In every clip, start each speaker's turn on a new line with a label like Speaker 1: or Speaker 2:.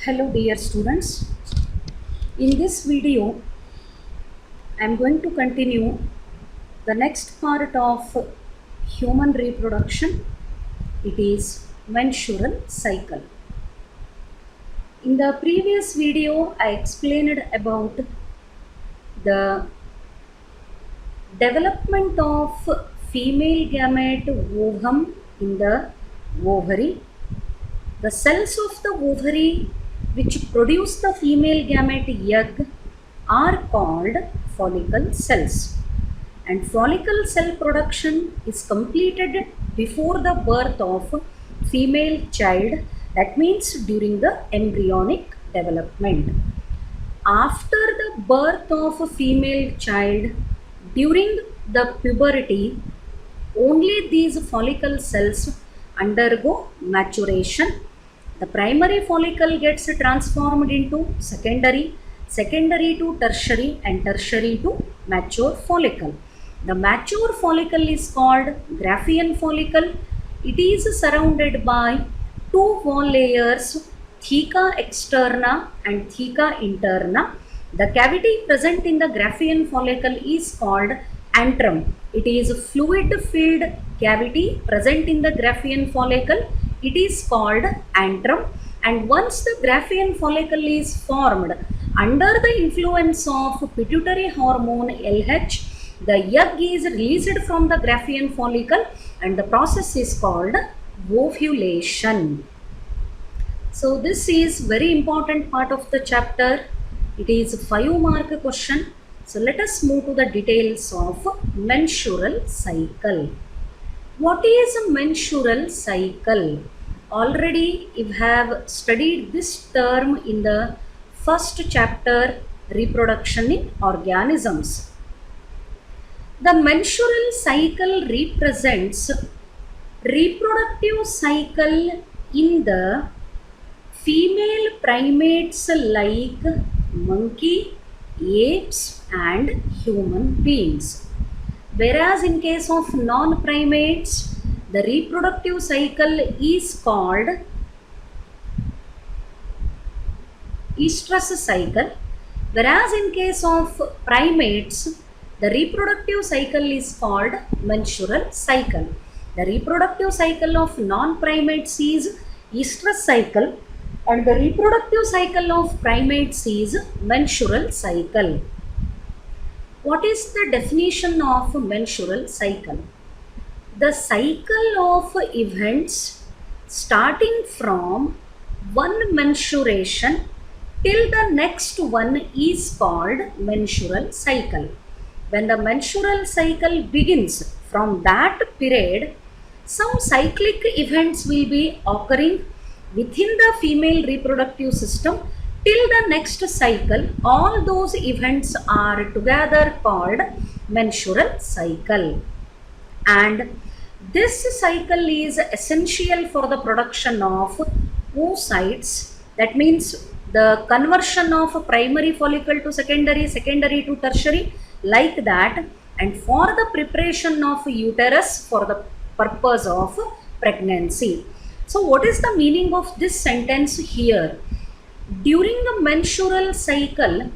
Speaker 1: Hello dear students. In this video, I am going to continue the next part of human reproduction. It is menstrual cycle. In the previous video, I explained about the development of female gamete ovum in the ovary. The cells of the ovary which produce the female gamete egg are called follicle cells, and follicle cell production is completed before the birth of female child, that means during the embryonic development. After the birth of a female child, during the puberty, only these follicle cells undergo maturation. The primary follicle gets transformed into secondary, secondary to tertiary, and tertiary to mature follicle. The mature follicle is called Graafian follicle. It is surrounded by two wall layers, theca externa and theca interna. The cavity present in the Graafian follicle is called antrum. It is fluid filled cavity present in the Graafian follicle. It is called antrum, and once the Graafian follicle is formed, under the influence of pituitary hormone LH, the egg is released from the Graafian follicle and the process is called ovulation. So this is very important part of the chapter. It is 5-mark question. So let us move to the details of menstrual cycle. What is a menstrual cycle? Already you have studied this term in the first chapter, reproduction in organisms. The menstrual cycle represents reproductive cycle in the female primates like monkey, apes and human beings. Whereas in case of non-primates, the reproductive cycle is called estrus cycle. Whereas in case of primates, the reproductive cycle is called menstrual cycle. The reproductive cycle of non-primates is estrus cycle, and the reproductive cycle of primates is menstrual cycle. What is the definition of menstrual cycle? The cycle of events starting from one menstruation till the next one is called menstrual cycle. When the menstrual cycle begins, from that period, some cyclic events will be occurring within the female reproductive system till the next cycle. All those events are together called menstrual cycle, and this cycle is essential for the production of oocytes. That means the conversion of primary follicle to secondary, secondary to tertiary, like that, and for the preparation of uterus for the purpose of pregnancy. So what is the meaning of this sentence here? During the menstrual cycle,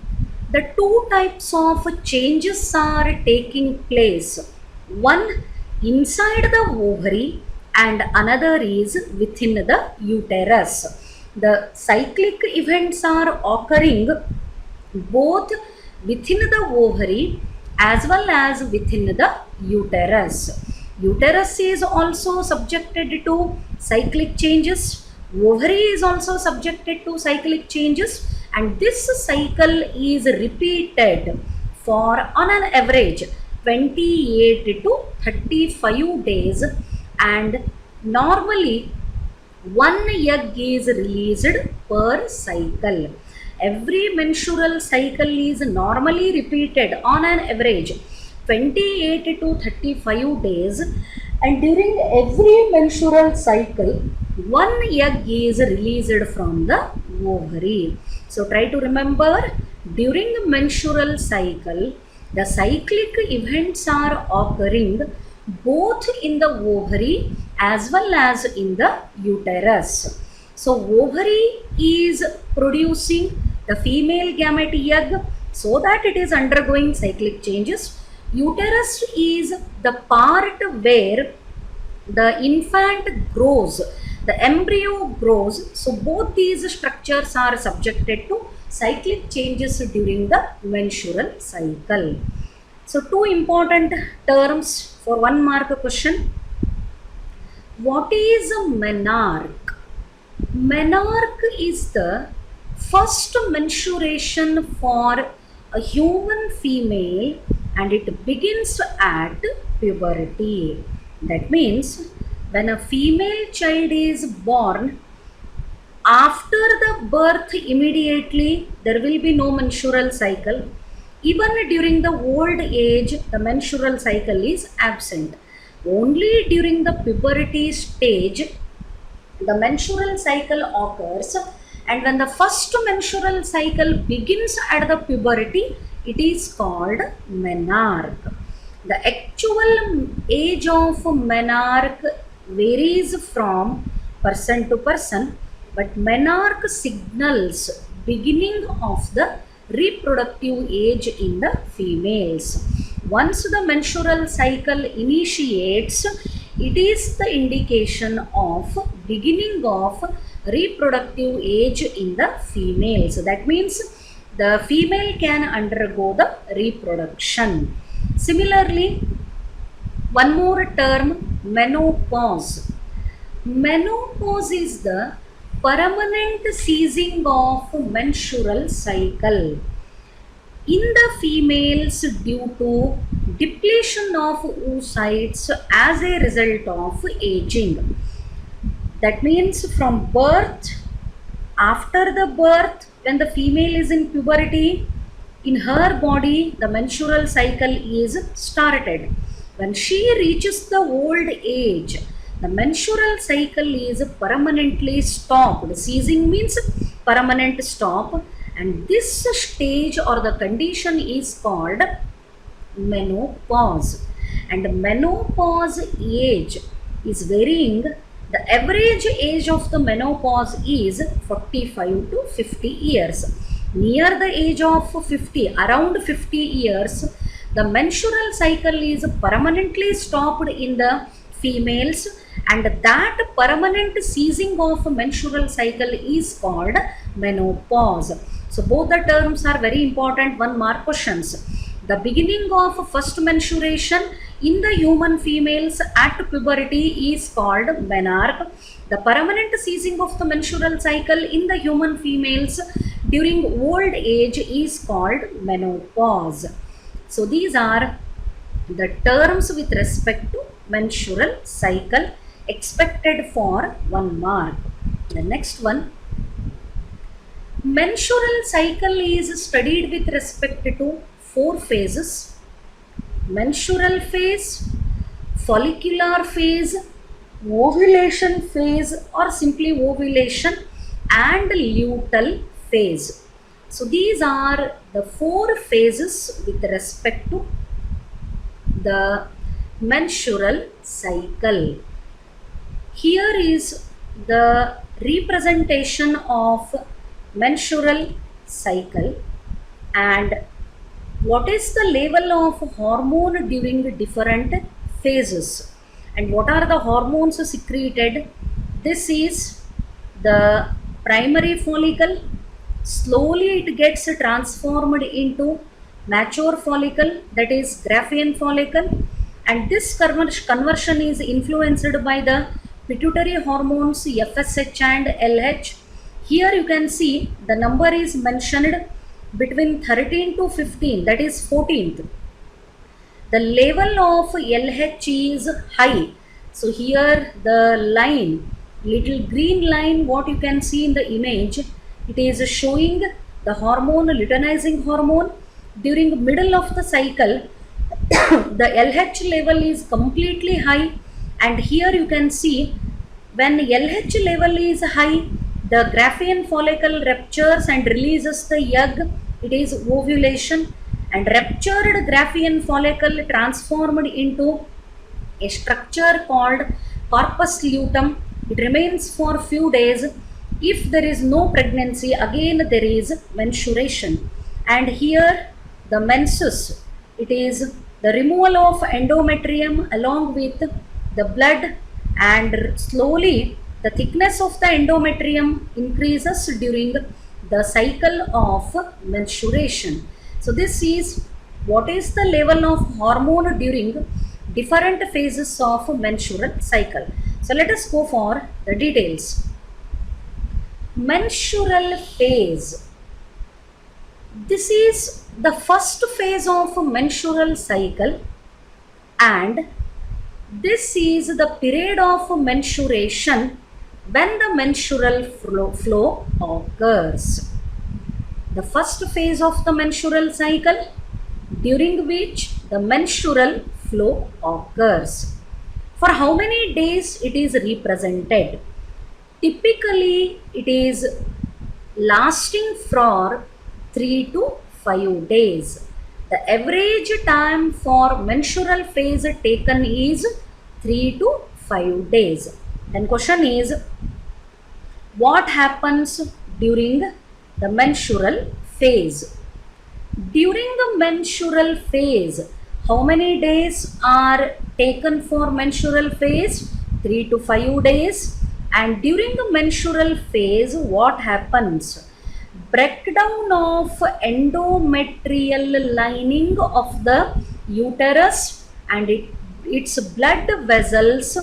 Speaker 1: the two types of changes are taking place. One inside the ovary and another is within the uterus. The cyclic events are occurring both within the ovary as well as within the uterus. Uterus is also subjected to cyclic changes. Ovary is also subjected to cyclic changes, and this cycle is repeated for on an average 28 to 35 days, and normally one egg is released per cycle. Every menstrual cycle is normally repeated on an average 28 to 35 days, and during every menstrual cycle, one egg is released from the ovary. So try to remember, during the menstrual cycle, the cyclic events are occurring both in the ovary as well as in the uterus. So ovary is producing the female gamete egg so that it is undergoing cyclic changes. Uterus is the part where the infant grows, the embryo grows. So both these structures are subjected to cyclic changes during the menstrual cycle. So two important terms for 1 mark question. What is a menarche? Menarche is the first menstruation for a human female and it begins at puberty. That means when a female child is born, after the birth immediately there will be no menstrual cycle. Even during the old age the menstrual cycle is absent. Only during the puberty stage the menstrual cycle occurs, and when the first menstrual cycle begins at the puberty it is called menarche. The actual age of menarche varies from person to person, but menarche signals beginning of the reproductive age in the females. Once the menstrual cycle initiates, it is the indication of beginning of reproductive age in the females. That means the female can undergo the reproduction. Similarly, one more term, menopause. Menopause is the permanent ceasing of menstrual cycle in the females due to depletion of oocytes as a result of aging. That means from birth, after the birth, when the female is in puberty, in her body the menstrual cycle is started. When she reaches the old age, the menstrual cycle is permanently stopped. Ceasing means permanent stop, and this stage or the condition is called menopause. And menopause age is varying. The average age of the menopause is 45 to 50 years. Near the age of 50, around 50 years, the menstrual cycle is permanently stopped in the females, and that permanent ceasing of menstrual cycle is called menopause. So both the terms are very important 1 mark questions. The beginning of first menstruation in the human females at puberty is called menarche. The permanent ceasing of the menstrual cycle in the human females during old age is called menopause. So these are the terms with respect to menstrual cycle expected for 1 mark. The next one, menstrual cycle is studied with respect to 4 phases: menstrual phase, follicular phase, ovulation phase or simply ovulation, and luteal phase. So these are the 4 phases with respect to the menstrual cycle. Here is the representation of menstrual cycle and what is the level of hormone during different phases and what are the hormones secreted. This is the primary follicle. Slowly it gets transformed into mature follicle, that is Graafian follicle, and this conversion is influenced by the pituitary hormones FSH and LH. Here you can see the number is mentioned between 13 to 15, that is 14th. The level of LH is high. So here the line, little green line, what you can see in the image, it is showing the hormone, luteinizing hormone. During middle of the cycle, the LH level is completely high, and here you can see when LH level is high, the Graafian follicle ruptures and releases the egg. It is ovulation, and ruptured Graafian follicle transformed into a structure called corpus luteum. It remains for few days. If there is no pregnancy, again there is menstruation. And here the menses, it is the removal of endometrium along with the blood, and slowly the thickness of the endometrium increases during the cycle of menstruation. So this is what is the level of hormone during different phases of menstrual cycle. So let us go for the details. Menstrual phase. This is the first phase of menstrual cycle, and this is the period of menstruation when the menstrual flow occurs. The first phase of the menstrual cycle during which the menstrual flow occurs. For how many days it is represented? Typically it is lasting for 3 to 5 days. The average time for menstrual phase taken is 3 to 5 days. Then question is, what happens during the menstrual phase? During the menstrual phase, how many days are taken for menstrual phase? 3 to 5 days. And during the menstrual phase, what happens? Breakdown of endometrial lining of the uterus and its blood vessels,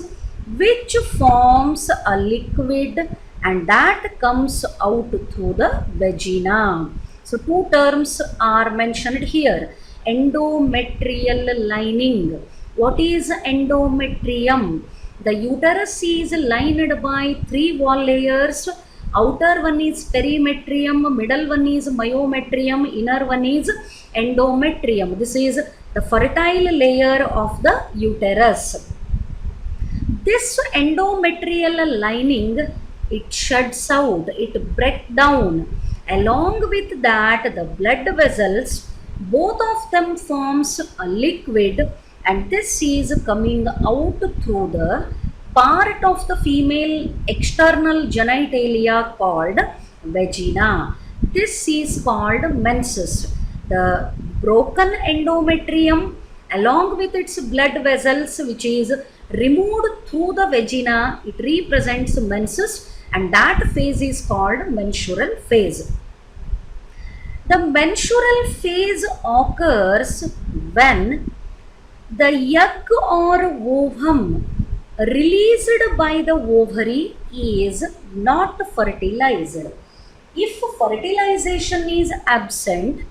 Speaker 1: which forms a liquid, and that comes out through the vagina. So two terms are mentioned here. Endometrial lining. What is endometrium? The uterus is lined by 3 wall layers. Outer one is perimetrium, middle one is myometrium, inner one is endometrium. This is the fertile layer of the uterus. This endometrial lining, it sheds out, it breaks down. Along with that, the blood vessels, both of them forms a liquid, and this is coming out through the part of the female external genitalia called vagina. This is called menses. The broken endometrium along with its blood vessels, which is removed through the vagina, it represents menses, and that phase is called menstrual phase. The menstrual phase occurs when the egg or ovum released by the ovary is not fertilized. If fertilization is absent,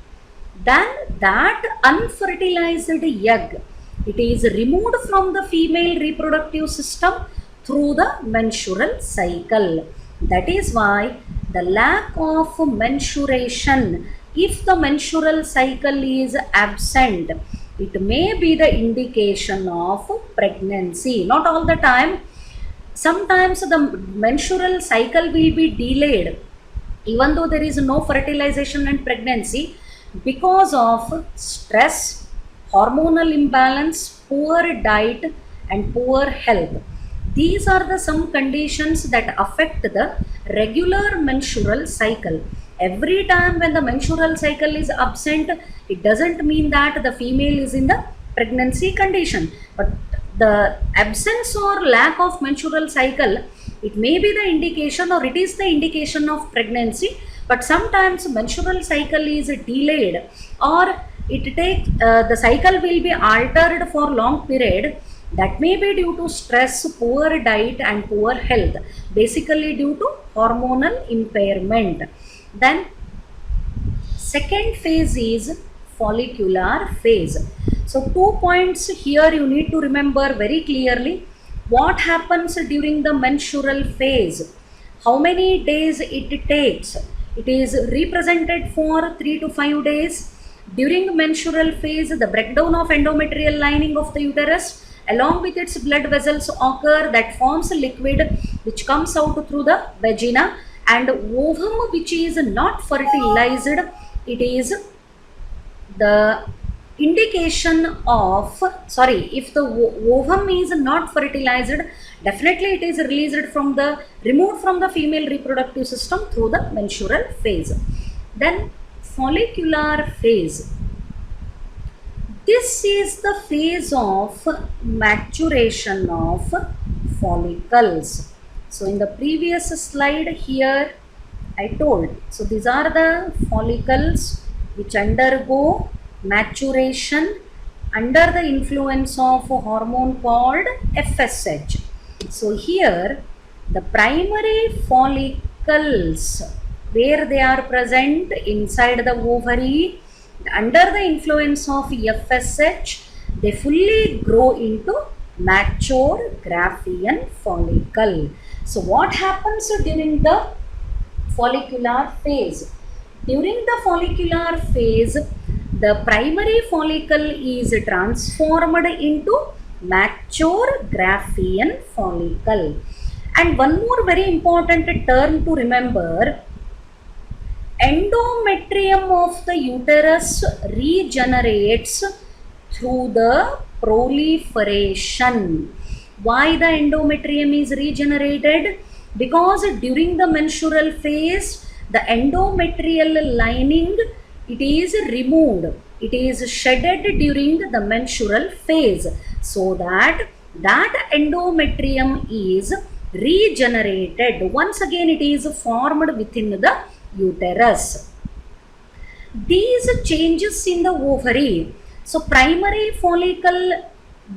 Speaker 1: then that unfertilized egg, it is removed from the female reproductive system through the menstrual cycle. That is why the lack of menstruation, if the menstrual cycle is absent, it may be the indication of pregnancy. Not all the time. Sometimes the menstrual cycle will be delayed even though there is no fertilization and pregnancy, because of stress, hormonal imbalance, poor diet and poor health. These are the some conditions that affect the regular menstrual cycle. Every time when the menstrual cycle is absent, it doesn't mean that the female is in the pregnancy condition, but the absence or lack of menstrual cycle, it may be the indication or it is the indication of pregnancy. But sometimes menstrual cycle is delayed, or the cycle will be altered for long period. That may be due to stress, poor diet and poor health, basically due to hormonal impairment. Then second phase is follicular phase. So 2 points here you need to remember very clearly. What happens during the menstrual phase? How many days it takes? It is represented for 3 to 5 days. During menstrual phase, the breakdown of endometrial lining of the uterus along with its blood vessels occur, that forms a liquid which comes out through the vagina, and ovum which is not fertilized, it is the indication of, if the ovum is not fertilized, Definitely it is removed from the female reproductive system through the menstrual phase. Then follicular phase. This is the phase of maturation of follicles. So in the previous slide here I told, so these are the follicles which undergo maturation under the influence of a hormone called FSH. So here the primary follicles, where they are present inside the ovary, under the influence of FSH, they fully grow into mature Graafian follicle. So what happens during the follicular phase? During the follicular phase, the primary follicle is transformed into mature Graafian follicle. And one more very important term to remember, endometrium of the uterus regenerates through the proliferation. Why the endometrium is regenerated? Because during the menstrual phase, the endometrial lining, it is removed. It is shedded during the menstrual phase, so that endometrium is regenerated. Once again, it is formed within the uterus. These changes in the ovary, so primary follicle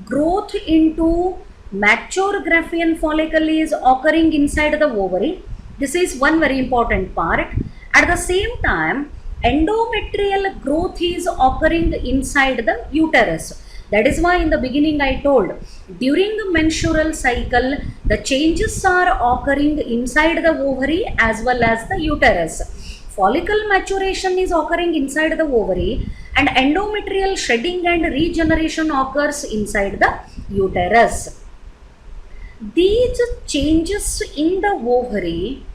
Speaker 1: growth into mature Graafian follicle is occurring inside the ovary. This is one very important part. At the same time, endometrial growth is occurring inside the uterus. That is why in the beginning I told, during the menstrual cycle, the changes are occurring inside the ovary as well as the uterus. Follicle maturation is occurring inside the ovary, and endometrial shedding and regeneration occurs inside the uterus. These changes in the ovary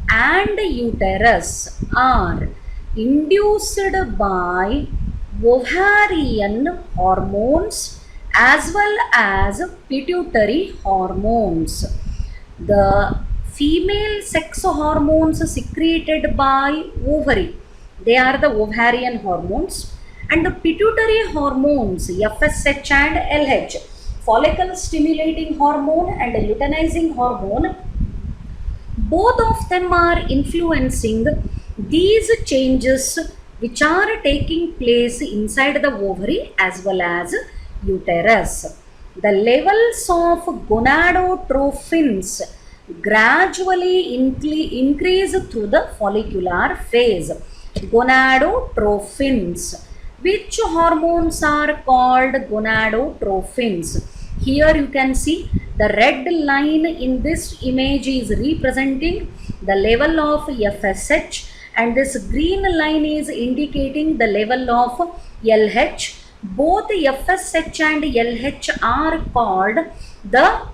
Speaker 1: and uterus are induced by ovarian hormones as well as pituitary hormones. The female sex hormones secreted by ovary, they are the ovarian hormones, and the pituitary hormones FSH and LH, follicle stimulating hormone and luteinizing hormone, both of them are influencing these changes which are taking place inside the ovary as well as uterus. The levels of gonadotropins gradually increase through the follicular phase. Gonadotropins. Which hormones are called gonadotropins? Here you can see the red line in this image is representing the level of FSH, and this green line is indicating the level of LH. Both FSH and LH are called the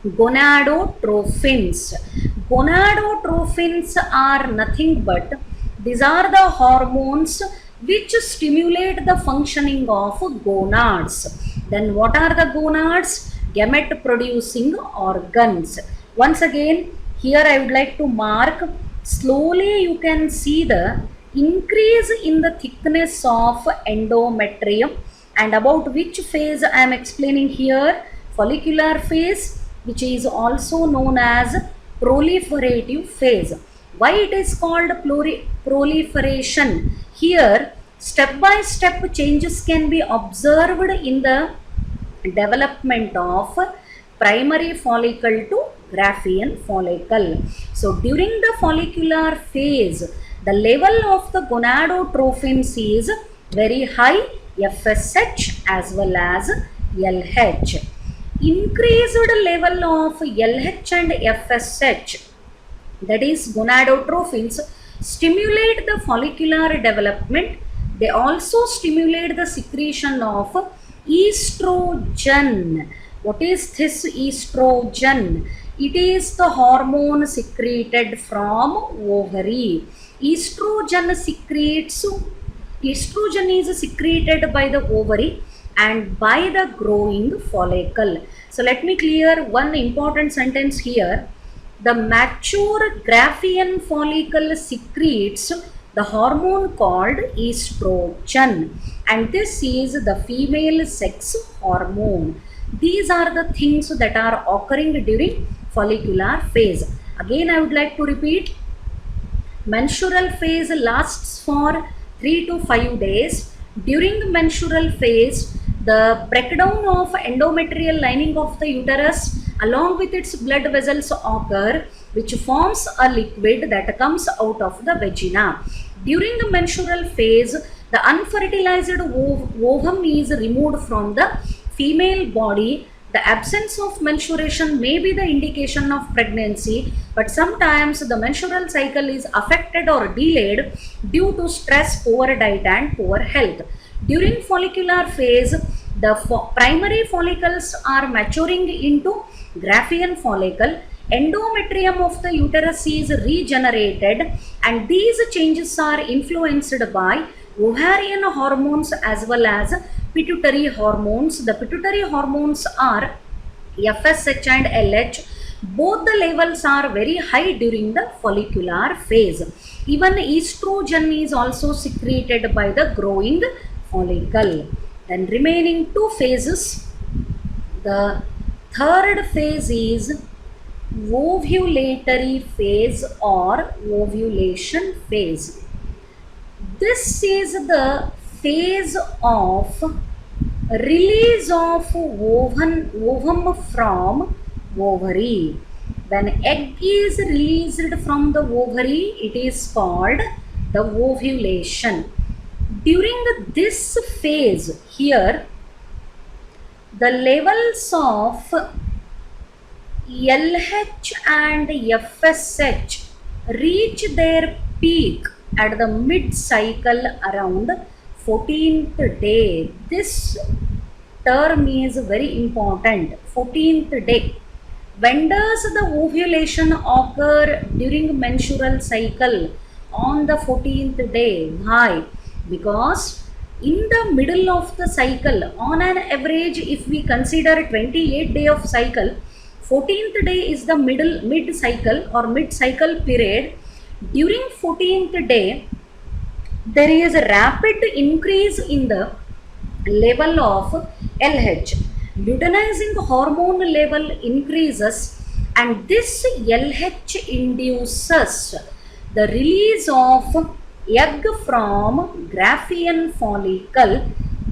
Speaker 1: gonadotropins. Gonadotropins are nothing but, these are the hormones which stimulate the functioning of gonads. Then what are the gonads? Gamete producing organs. Once again, here I would like to mark, slowly you can see the increase in the thickness of endometrium, and about which phase I am explaining here, follicular phase, which is also known as proliferative phase. Why it is called proliferation? Here step by step changes can be observed in the development of primary follicle to Graafian follicle. So during the follicular phase, the level of the gonadotropins is very high, FSH as well as LH. Increased level of LH and FSH, that is gonadotropins, stimulate the follicular development. They also stimulate the secretion of estrogen. What is this estrogen? It is the hormone secreted from ovary. Estrogen is secreted by the ovary and by the growing follicle. So let me clear one important sentence here. The mature Graafian follicle secretes the hormone called estrogen, and this is the female sex hormone. These are the things that are occurring during follicular phase. Again, I would like to repeat, menstrual phase lasts for 3 to 5 days. During the menstrual phase, the breakdown of endometrial lining of the uterus along with its blood vessels occur, which forms a liquid that comes out of the vagina. During the menstrual phase, the unfertilized ovum is removed from the female body. The absence of menstruation may be the indication of pregnancy, but sometimes the menstrual cycle is affected or delayed due to stress, poor diet and poor health. During follicular phase, the primary follicles are maturing into Graafian follicle. Endometrium of the uterus is regenerated, and these changes are influenced by ovarian hormones as well as pituitary hormones. The pituitary hormones are FSH and LH. Both the levels are very high during the follicular phase. Even estrogen is also secreted by the growing follicle. Then remaining two phases. The third phase is ovulatory phase or ovulation phase. This is the phase of release of ovum from ovary. When egg is released from the ovary, it is called the ovulation. During this phase here, the levels of LH and FSH reach their peak at the mid-cycle around 14th day. This term is very important. 14th day. When does the ovulation occur during menstrual cycle? On the 14th day. Why? Because in the middle of the cycle, on an average, if we consider 28 day of cycle, 14th day is the mid cycle or mid cycle period. During 14th day, there is a rapid increase in the level of LH. Luteinizing hormone level increases, and this LH induces the release of egg from Graafian follicle.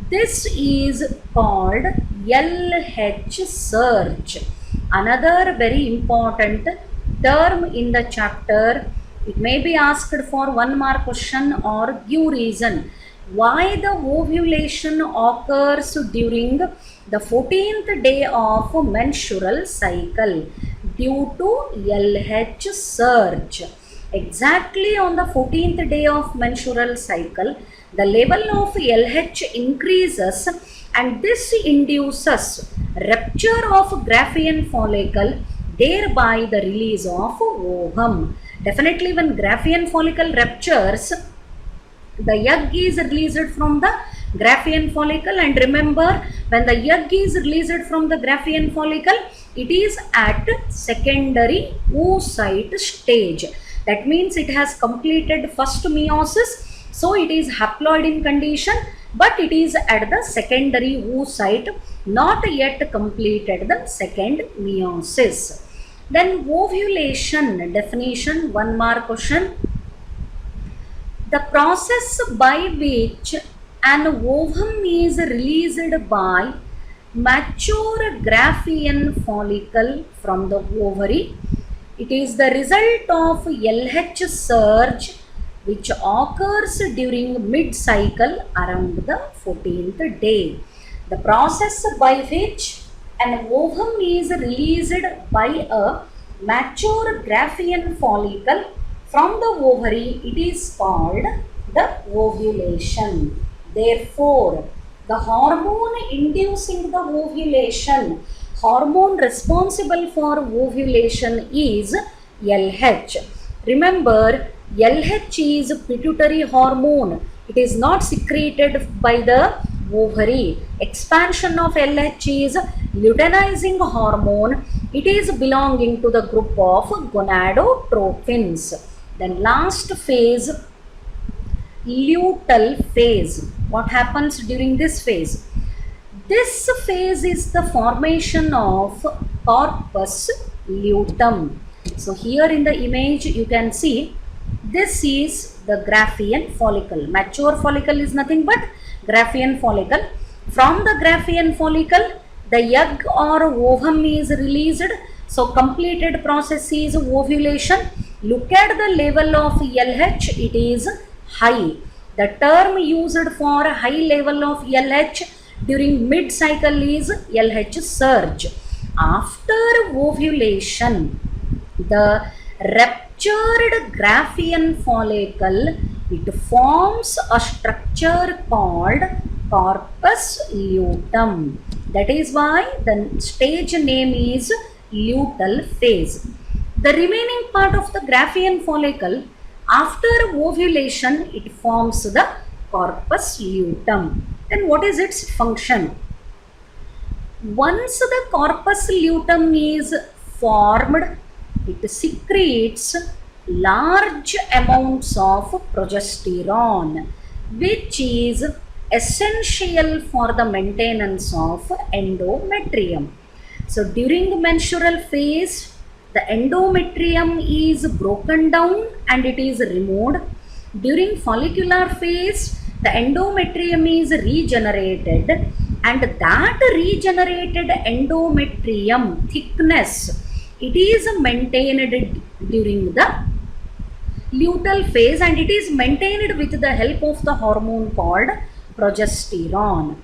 Speaker 1: This is called LH surge. Another very important term in the chapter. It may be asked for 1 mark question or give reason why the ovulation occurs during the 14th day of menstrual cycle. Due to LH surge. Exactly on the 14th day of menstrual cycle, the level of LH increases, and this induces rupture of Graafian follicle, thereby the release of ovum. Definitely when Graafian follicle ruptures, the egg is released from the Graafian follicle, and remember, when the egg is released from the Graafian follicle, it is at secondary oocyte stage. That means it has completed first meiosis, so it is haploid in condition, but it is at the secondary oocyte, not yet completed the second meiosis. Then ovulation definition, 1 mark question. The process by which an ovum is released by mature Graafian follicle from the ovary. It is the result of LH surge which occurs during mid-cycle around the 14th day. The process by which an ovum is released by a mature Graafian follicle from the ovary, it is called the ovulation. Therefore, the hormone inducing the ovulation, hormone responsible for ovulation is LH. Remember, LH is pituitary hormone. It is not secreted by the ovary. Expansion of LH is luteinizing hormone. It is belonging to the group of gonadotropins. Then last phase, luteal phase. What happens during this phase? This phase is the formation of corpus luteum. So here in the image you can see this is the Graafian follicle. Mature follicle is nothing but Graafian follicle. From the Graafian follicle, the egg or ovum is released. So completed process is ovulation. Look at the level of LH, it is high. The term used for high level of LH during mid cycle is LH surge. After ovulation, the ruptured Graafian follicle, it forms a structure called corpus luteum. That is why the stage name is luteal phase. The remaining part of the Graafian follicle, after ovulation, it forms the corpus luteum. Then what is its function? Once the corpus luteum is formed, it secretes large amounts of progesterone, which is essential for the maintenance of endometrium. So during menstrual phase, the endometrium is broken down and it is removed. During follicular phase, the endometrium is regenerated, and that regenerated endometrium thickness, it is maintained during the luteal phase, and it is maintained with the help of the hormone called progesterone.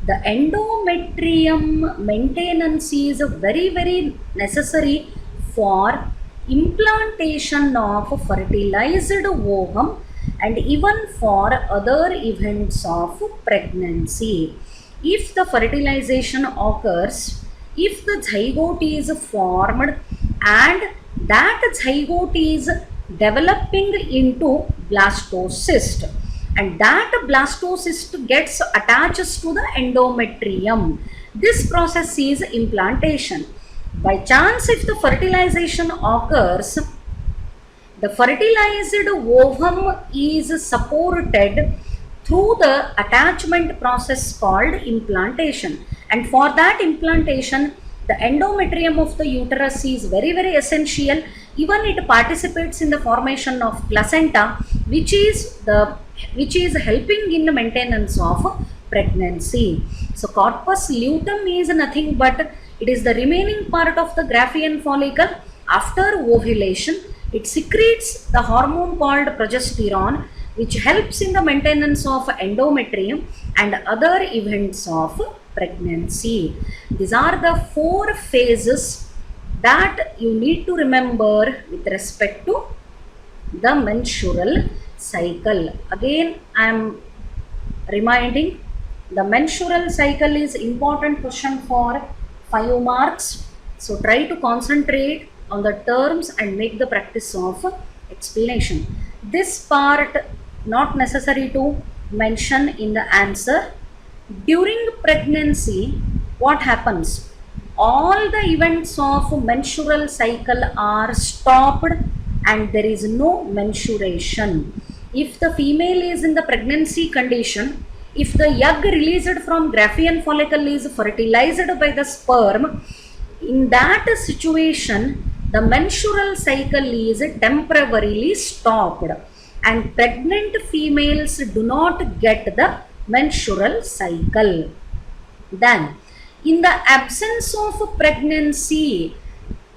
Speaker 1: The endometrium maintenance is very necessary for implantation of fertilized ovum and even for other events of pregnancy. If the fertilization occurs, if the zygote is formed and that zygote is developing into blastocyst, and that blastocyst gets attached to the endometrium, this process is implantation. By chance, if the fertilization occurs, the fertilized ovum is supported through the attachment process called implantation, and for that implantation, the endometrium of the uterus is very essential. Even it participates in the formation of placenta, which is helping in the maintenance of pregnancy. So corpus luteum is nothing but it is the remaining part of the Graafian follicle. After ovulation, it secretes the hormone called progesterone, which helps in the maintenance of endometrium and other events of pregnancy. These are the 4 phases that you need to remember with respect to the menstrual cycle. Again, I am reminding, the menstrual cycle is important question for 5 marks. So try to concentrate on the terms and make the practice of explanation. This part not necessary to mention in the answer. During pregnancy, what happens? All the events of menstrual cycle are stopped and there is no menstruation. If the female is in the pregnancy condition, if the egg released from Graafian follicle is fertilized by the sperm, in that situation, the menstrual cycle is temporarily stopped and pregnant females do not get the menstrual cycle. Then, in the absence of pregnancy,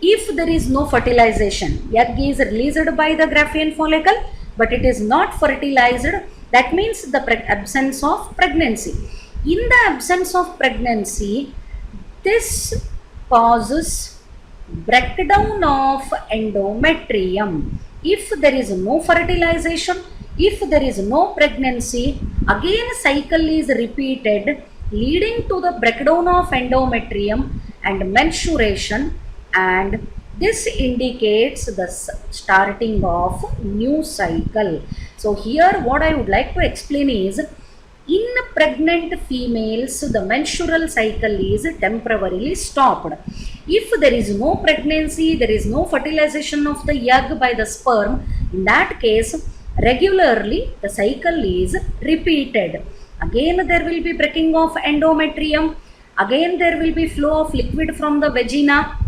Speaker 1: if there is no fertilization, egg is released by the Graafian follicle, but it is not fertilized, that means the absence of pregnancy. In the absence of pregnancy, this causes breakdown of endometrium. If there is no fertilization, if there is no pregnancy, again cycle is repeated, leading to the breakdown of endometrium and menstruation, and this indicates the starting of new cycle. So here what I would like to explain is, In pregnant females, the menstrual cycle is temporarily stopped. If there is no pregnancy, there is no fertilization of the egg by the sperm, in that case, regularly the cycle is repeated. Again, there will be breaking of endometrium. Again, there will be flow of liquid from the vagina.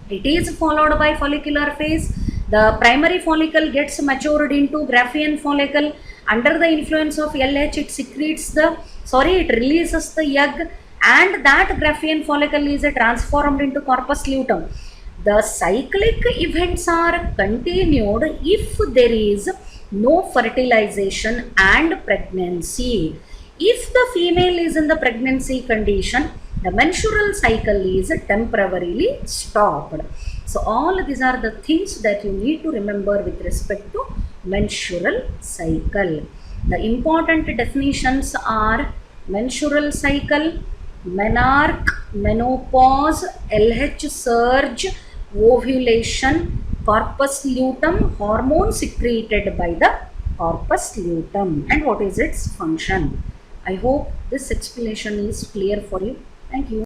Speaker 1: It is followed by follicular phase. The primary follicle gets matured into Graafian follicle. Under the influence of LH, it releases the egg, and that Graafian follicle is transformed into corpus luteum. The cyclic events are continued if there is no fertilization and pregnancy. If the female is in the pregnancy condition, the menstrual cycle is temporarily stopped. So all these are the things that you need to remember with respect to menstrual cycle. The important definitions are menstrual cycle, menarche, menopause, LH surge, ovulation, corpus luteum, hormone secreted by the corpus luteum, and what is its function. I hope this explanation is clear for you. Thank you.